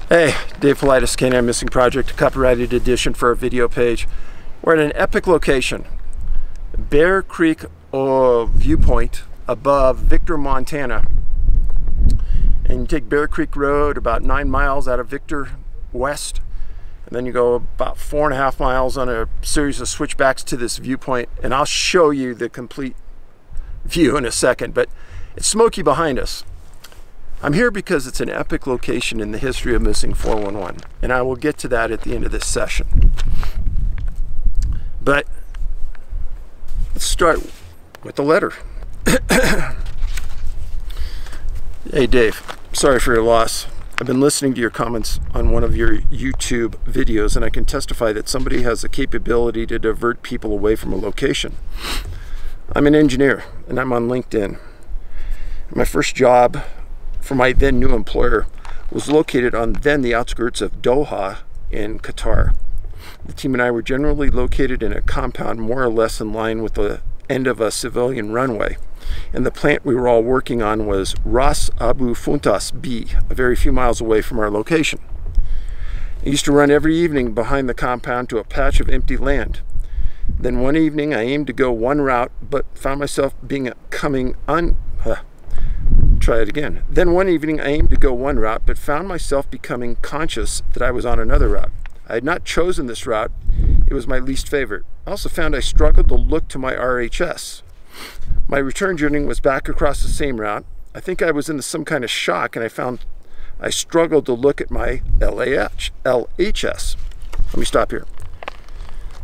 Hey, Dave Paulides, canammissing project, copyrighted edition for our video page. We're at an epic location, Bear Creek viewpoint above Victor, Montana. And you take Bear Creek Road about 9 miles out of Victor west, and then you go about 4.5 miles on a series of switchbacks to this viewpoint, and I'll show you the complete view in a second, but it's smoky behind us. I'm here because it's an epic location in the history of missing 411, and I will get to that at the end of this session. But let's start with the letter. Hey Dave, sorry for your loss. I've been listening to your comments on one of your YouTube videos, and I can testify that somebody has the capability to divert people away from a location. I'm an engineer, and I'm on LinkedIn. My first job for my then new employer was located on then the outskirts of Doha in Qatar. The team and I were generally located in a compound more or less in line with the end of a civilian runway, and the plant we were all working on was Ras Abu Funtas B, a very few miles away from our location. I used to run every evening behind the compound to a patch of empty land. Then one evening I aimed to go one route, but found myself Then one evening I aimed to go one route, but found myself becoming conscious that I was on another route. I had not chosen this route. It was my least favorite. I also found I struggled to look to my RHS. My return journey was back across the same route. I think I was in some kind of shock, and I found I struggled to look at my LHS. Let me stop here.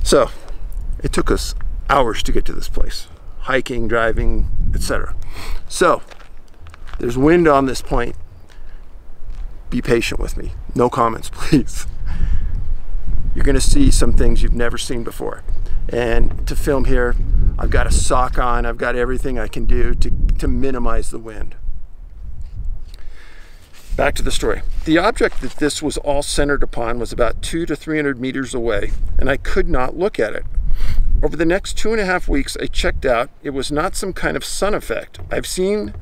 So, it took us hours to get to this place. Hiking, driving, etc. So, there's wind on this point. Be patient with me. No comments, please. You're going to see some things you've never seen before. And to film here, I've got a sock on. I've got everything I can do to minimize the wind. Back to the story. The object that this was all centered upon was about 200 to 300 meters away, and I could not look at it. Over the next 2.5 weeks, I checked out. It was not some kind of sun effect. I've seen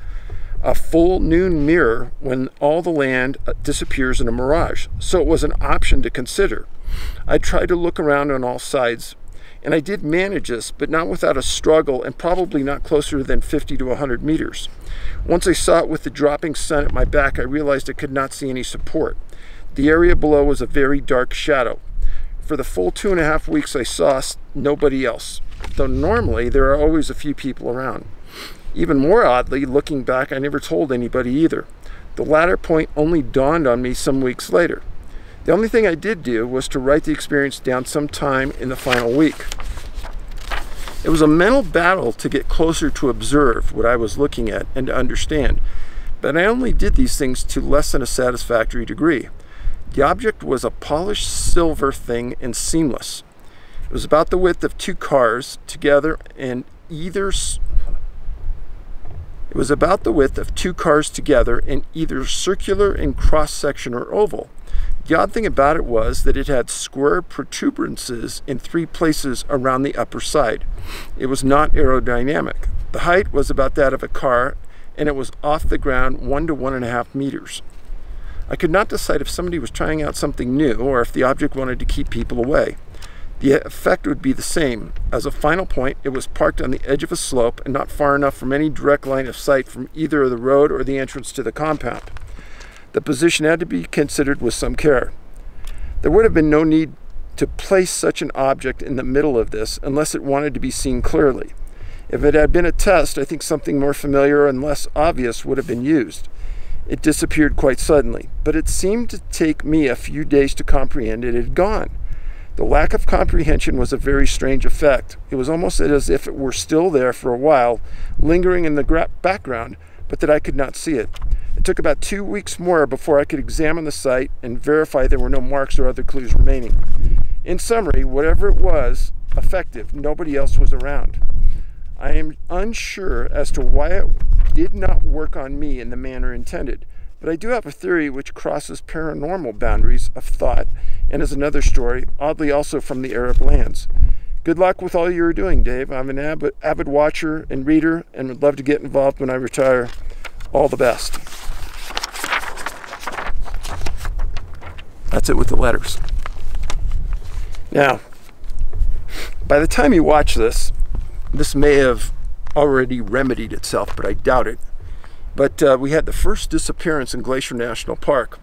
a full noon mirror when all the land disappears in a mirage, so it was an option to consider. I tried to look around on all sides, and I did manage this, but not without a struggle, and probably not closer than 50 to 100 meters. Once I saw it with the dropping sun at my back, I realized I could not see any support. The area below was a very dark shadow. For the full 2.5 weeks, I saw nobody else, though normally there are always a few people around. Even more oddly, looking back, I never told anybody either. The latter point only dawned on me some weeks later. The only thing I did do was to write the experience down sometime in the final week. It was a mental battle to get closer to observe what I was looking at and to understand, but I only did these things to less than a satisfactory degree. The object was a polished silver thing and seamless. It was about the width of two cars together in either circular in cross-section or oval. The odd thing about it was that it had square protuberances in 3 places around the upper side. It was not aerodynamic. The height was about that of a car, and it was off the ground 1 to 1.5 meters. I could not decide if somebody was trying out something new or if the object wanted to keep people away. The effect would be the same. As a final point, it was parked on the edge of a slope and not far enough from any direct line of sight from either the road or the entrance to the compound. The position had to be considered with some care. There would have been no need to place such an object in the middle of this unless it wanted to be seen clearly. If it had been a test, I think something more familiar and less obvious would have been used. It disappeared quite suddenly, but it seemed to take me a few days to comprehend it had gone. The lack of comprehension was a very strange effect. It was almost as if it were still there for a while, lingering in the background, but that I could not see it. It took about 2 weeks more before I could examine the site and verify there were no marks or other clues remaining. In summary, whatever it was, effective. Nobody else was around. I am unsure as to why it did not work on me in the manner intended, but I do have a theory which crosses paranormal boundaries of thought and is another story, oddly also from the Arab lands. Good luck with all you're doing, Dave. I'm an avid watcher and reader and would love to get involved when I retire. All the best. That's it with the letters. Now, by the time you watch this, this may have already remedied itself, but I doubt it. But we had the first disappearance in Glacier National Park.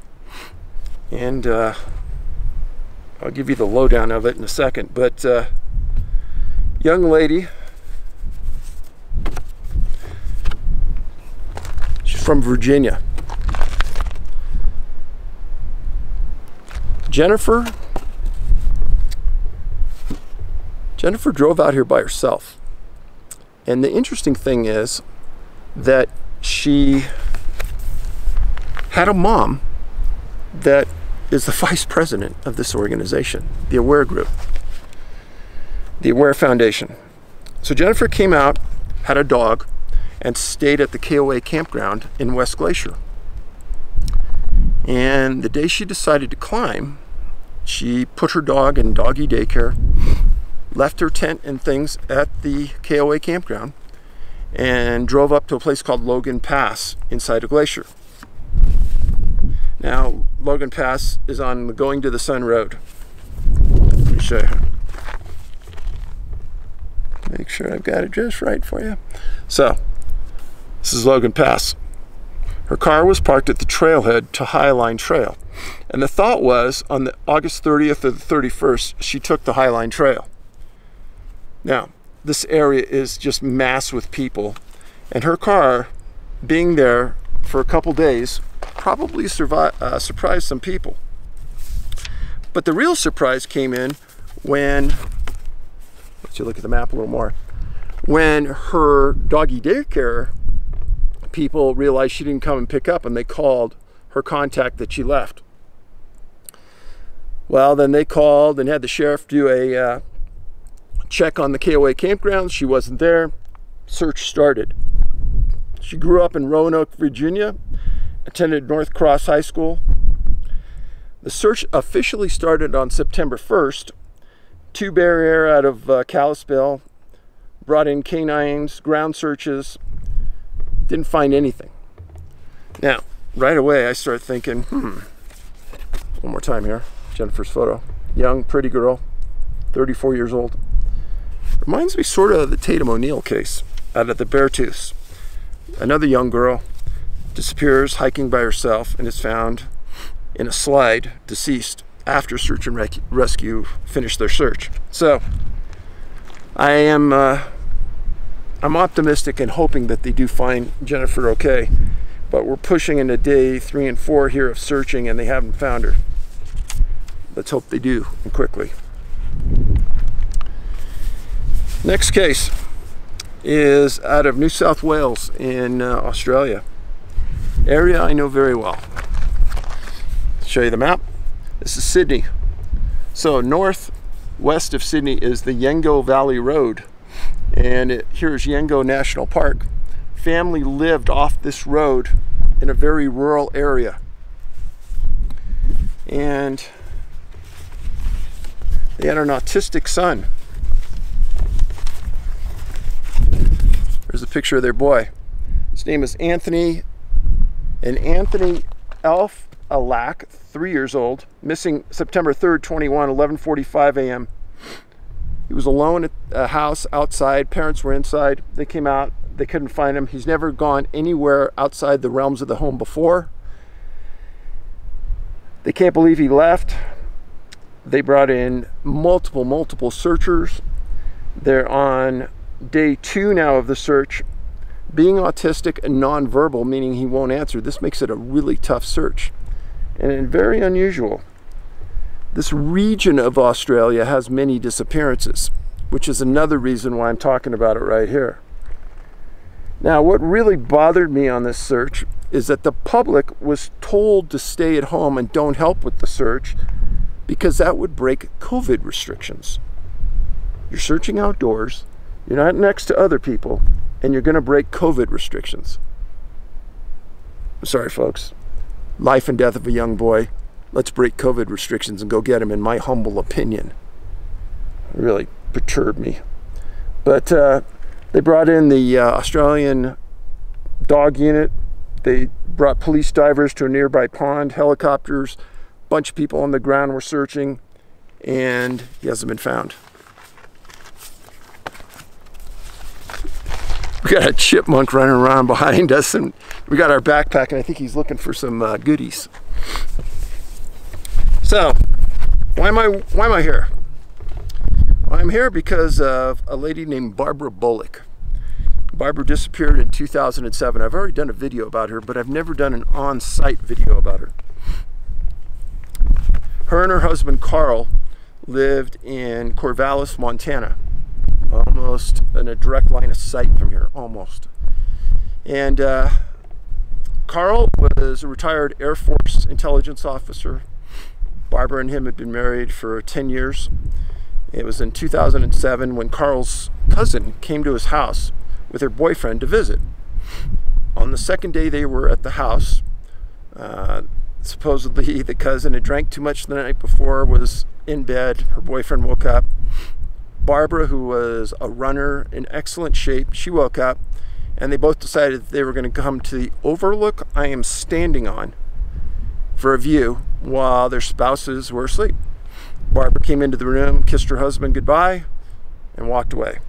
And I'll give you the lowdown of it in a second. But young lady, she's from Virginia. Jennifer drove out here by herself. And the interesting thing is that she had a mom that is the vice president of this organization, the Aware Group, the Aware Foundation. So Jennifer came out, had a dog, and stayed at the KOA campground in West Glacier. And the day she decided to climb, she put her dog in doggy daycare, left her tent and things at the KOA campground, and drove up to a place called Logan Pass inside of Glacier. Now, Logan Pass is on the Going to the Sun Road. Let me show you. Make sure I've got it just right for you. So, this is Logan Pass. Her car was parked at the trailhead to Highline Trail. And the thought was, on the August 30th or the 31st, she took the Highline Trail. Now, this area is just mass with people. And her car, being there for a couple days, probably surprised some people. But the real surprise came in when, let's look at the map a little more, when her doggy daycare people realized she didn't come and pick up, and they called her contact that she left. Well, then they called and had the sheriff do a check on the KOA campground. She wasn't there. Search started. She grew up in Roanoke, Virginia, attended North Cross High School. The search officially started on September 1st. Two Bear Air out of Kalispell brought in canines, ground searches, didn't find anything. Now, right away I start thinking, one more time here, Jennifer's photo. Young, pretty girl, 34 years old. Reminds me sort of of the Tatum O'Neill case out of the Beartooths. Another young girl disappears hiking by herself and is found in a slide, deceased, after search and rescue finished their search. So I'm optimistic and hoping that they do find Jennifer okay, but we're pushing into day 3 and 4 here of searching and they haven't found her. Let's hope they do, and quickly. Next case is out of New South Wales in Australia. Area I know very well. Show you the map. This is Sydney. So northwest of Sydney is the Yengo Valley Road, and here's Yengo National Park. Family lived off this road in a very rural area, and they had an autistic son. There's a picture of their boy. His name is Anthony, and Anthony Elfalak, 3 years old, missing September 3rd, 21, 11:45 a.m. He was alone at a house outside. Parents were inside. They came out. They couldn't find him. He's never gone anywhere outside the realms of the home before. They can't believe he left. They brought in multiple searchers. They're on day 2 now of the search. Being autistic and nonverbal, meaning he won't answer, this makes it a really tough search and very unusual. This region of Australia has many disappearances, which is another reason why I'm talking about it right here. Now, what really bothered me on this search is that the public was told to stay at home and don't help with the search because that would break COVID restrictions. You're searching outdoors, you're not next to other people, and you're going to break COVID restrictions. I'm sorry, folks. Life and death of a young boy. Let's break COVID restrictions and go get him, in my humble opinion. It really perturbed me. But they brought in the Australian dog unit. They brought police divers to a nearby pond, helicopters, bunch of people on the ground were searching, and he hasn't been found. We got a chipmunk running around behind us, and we got our backpack, and I think he's looking for some goodies. So, why am I here? Well, I'm here because of a lady named Barbara Bolick. Barbara disappeared in 2007. I've already done a video about her, but I've never done an on-site video about her. Her and her husband Carl lived in Corvallis, Montana. Almost in a direct line of sight from here, almost. And Carl was a retired Air Force intelligence officer. Barbara and him had been married for 10 years. It was in 2007 when Carl's cousin came to his house with her boyfriend to visit. On the second day they were at the house, supposedly the cousin had drank too much the night before, was in bed. Her boyfriend woke up. Barbara, who was a runner in excellent shape, she woke up, and they both decided that they were going to come to the overlook I am standing on for a view while their spouses were asleep. Barbara came into the room, kissed her husband goodbye, and walked away.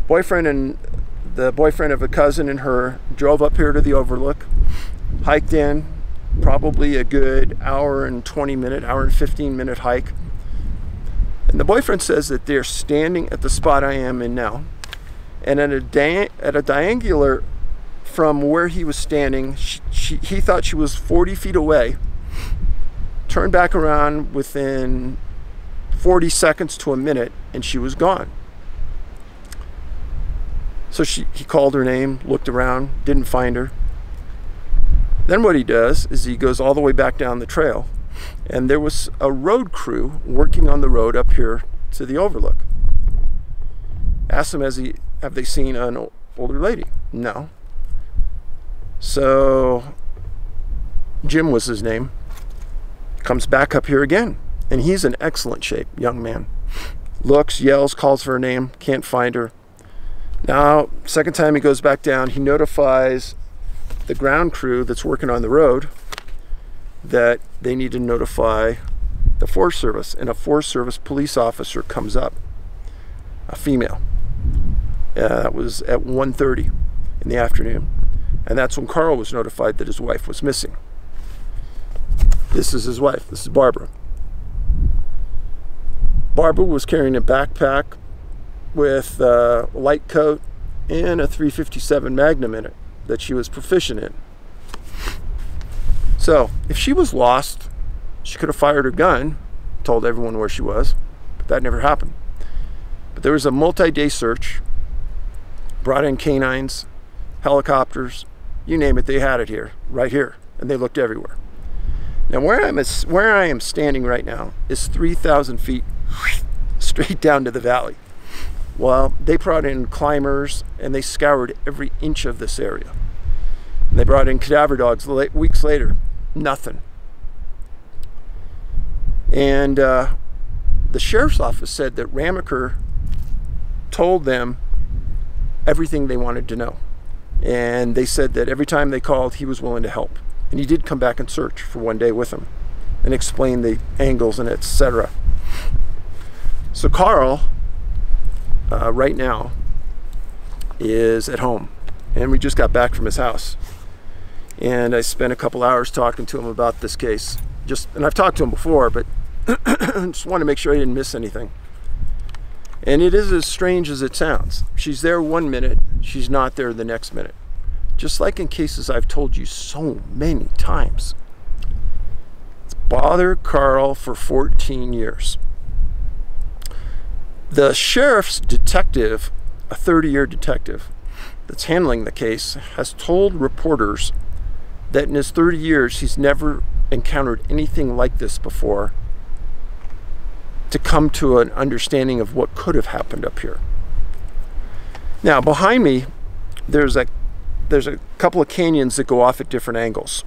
Boyfriend and the boyfriend of a cousin and her drove up here to the overlook, hiked in, probably a good hour and 15 minute hike. And the boyfriend says that they're standing at the spot I am in now, and at a diangular from where he was standing, he thought she was 40 feet away, turned back around within 40 seconds to a minute, and she was gone. So he called her name, looked around, didn't find her. Then what he does is he goes all the way back down the trail, and there was a road crew working on the road up here to the overlook. Asked him, have they seen an older lady? No. So Jim was his name. Comes back up here again, and he's in excellent shape, young man. Looks, yells, calls for her name, can't find her. Now, second time he goes back down, he notifies the ground crew that's working on the road that they need to notify the Forest Service, and a Forest Service police officer comes up, a female. That was at 1:30 in the afternoon, and that's when Carl was notified that his wife was missing. This is his wife. This is Barbara. Barbara was carrying a backpack with a light coat and a .357 Magnum in it that she was proficient in. So, if she was lost, she could have fired her gun, told everyone where she was, but that never happened. But there was a multi-day search, brought in canines, helicopters, you name it, they had it here, right here, and they looked everywhere. Now, where I am standing right now is 3,000 feet straight down to the valley. Well, they brought in climbers, and they scoured every inch of this area. And they brought in cadaver dogs weeks later. Nothing. And the sheriff's office said that Ramaker told them everything they wanted to know. And they said that every time they called, he was willing to help. And he did come back and search for one day with them and explain the angles and etc. So Carl, right now, is at home. And we just got back from his house. And I spent a couple hours talking to him about this case. And I've talked to him before, but just want to make sure I didn't miss anything. And it is as strange as it sounds. She's there 1 minute, she's not there the next minute. Just like in cases I've told you so many times. It's bothered Carl for 14 years. The sheriff's detective, a 30-year detective that's handling the case, has told reporters that in his 30 years he's never encountered anything like this before to come to an understanding of what could have happened up here. Now, behind me, there's a couple of canyons that go off at different angles.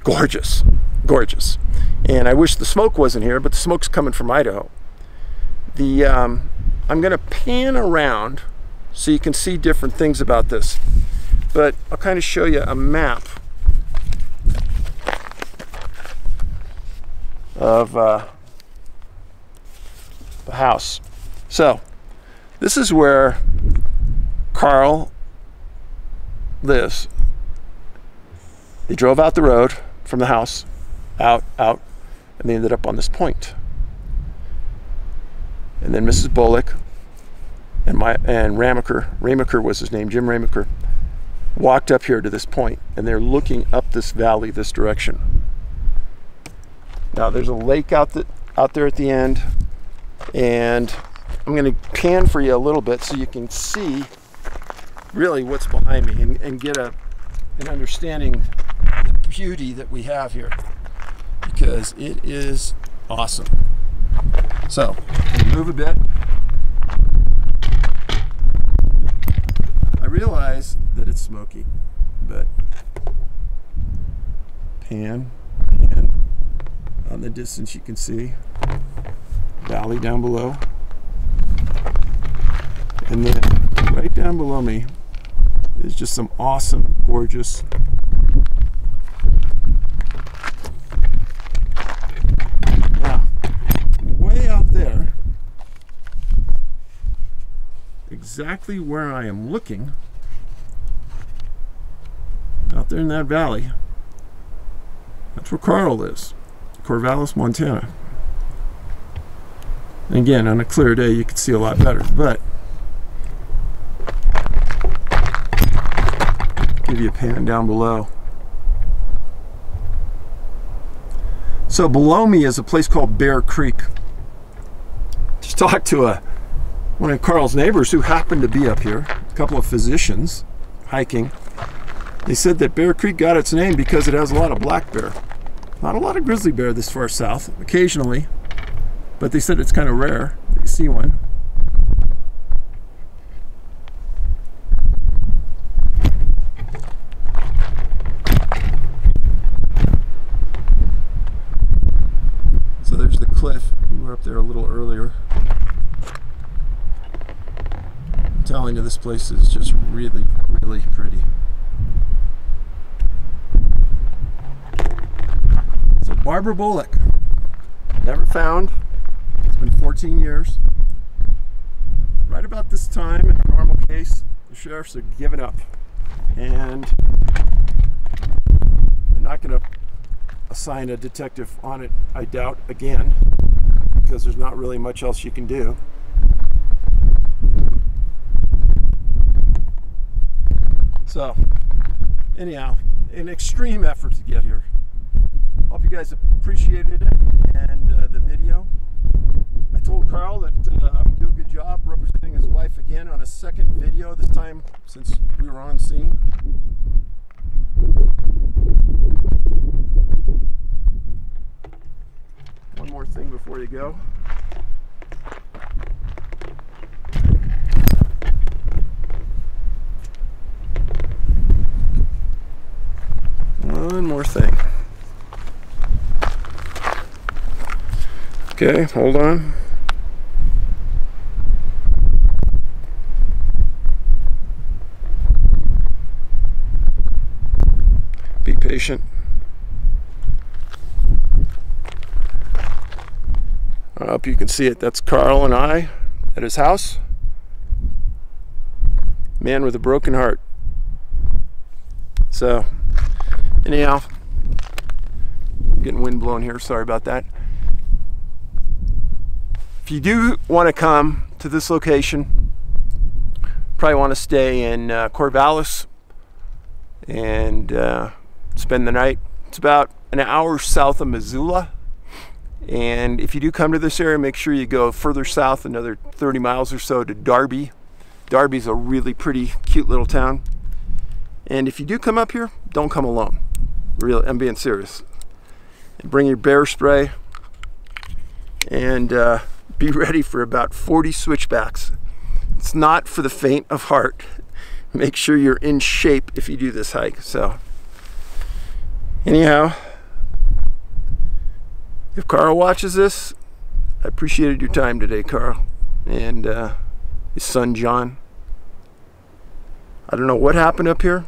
Gorgeous, gorgeous. And I wish the smoke wasn't here, but the smoke's coming from Idaho. I'm going to pan around so you can see different things about this. But I'll kind of show you a map of the house. So this is where Carl lives. They drove out the road from the house, out, and they ended up on this point. And then Mrs. Bolick and Ramaker was his name, Jim Ramaker, walked up here to this point, and they're looking up this valley this direction. Now there's a lake out there at the end, and I'm going to pan for you a little bit so you can see really what's behind me and get an understanding of the beauty that we have here, because it is awesome. So move a bit. I realize that it's smoky, but pan on the distance you can see valley down below, and then right down below me is just some awesome, gorgeous way out there, exactly where I am looking, out there in that valley, that's where Carl lives, Corvallis, Montana. And again, on a clear day you can see a lot better, but give you a pan down below. So below me is a place called Bear Creek. Just talked to one of Carl's neighbors who happened to be up here, a couple of physicians hiking. They said that Bear Creek got its name because it has a lot of black bear. Not a lot of grizzly bear this far south, occasionally, but they said it's kind of rare that you see one. So there's the cliff. We were up there a little earlier. I'm telling you, this place is just really, really pretty. So Barbara Bolick, never found. It's been 14 years. Right about this time, in a normal case, the sheriffs are giving up, and they're not going to assign a detective on it, I doubt, again, because there's not really much else you can do. So anyhow, an extreme effort to get here. Hope you guys appreciated it and the video. I told Carl that I would do a good job representing his wife again on a second video, this time since we were on scene. One more thing before you go. One more thing. Okay, hold on. Be patient. I hope you can see it. That's Carl and I at his house. Man with a broken heart. So, anyhow, getting wind blowing here. Sorry about that. If you do want to come to this location, probably want to stay in Corvallis and spend the night. It's about an hour south of Missoula. And if you do come to this area, make sure you go further south, another 30 miles or so, to Darby. Darby's a really pretty, cute little town. And if you do come up here, don't come alone. Really, I'm being serious. And bring your bear spray and be ready for about 40 switchbacks. It's not for the faint of heart. Make sure you're in shape if you do this hike. So, anyhow, if Carl watches this, I appreciated your time today, Carl, and his son, John. I don't know what happened up here,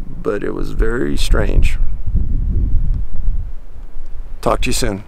but it was very strange. Talk to you soon.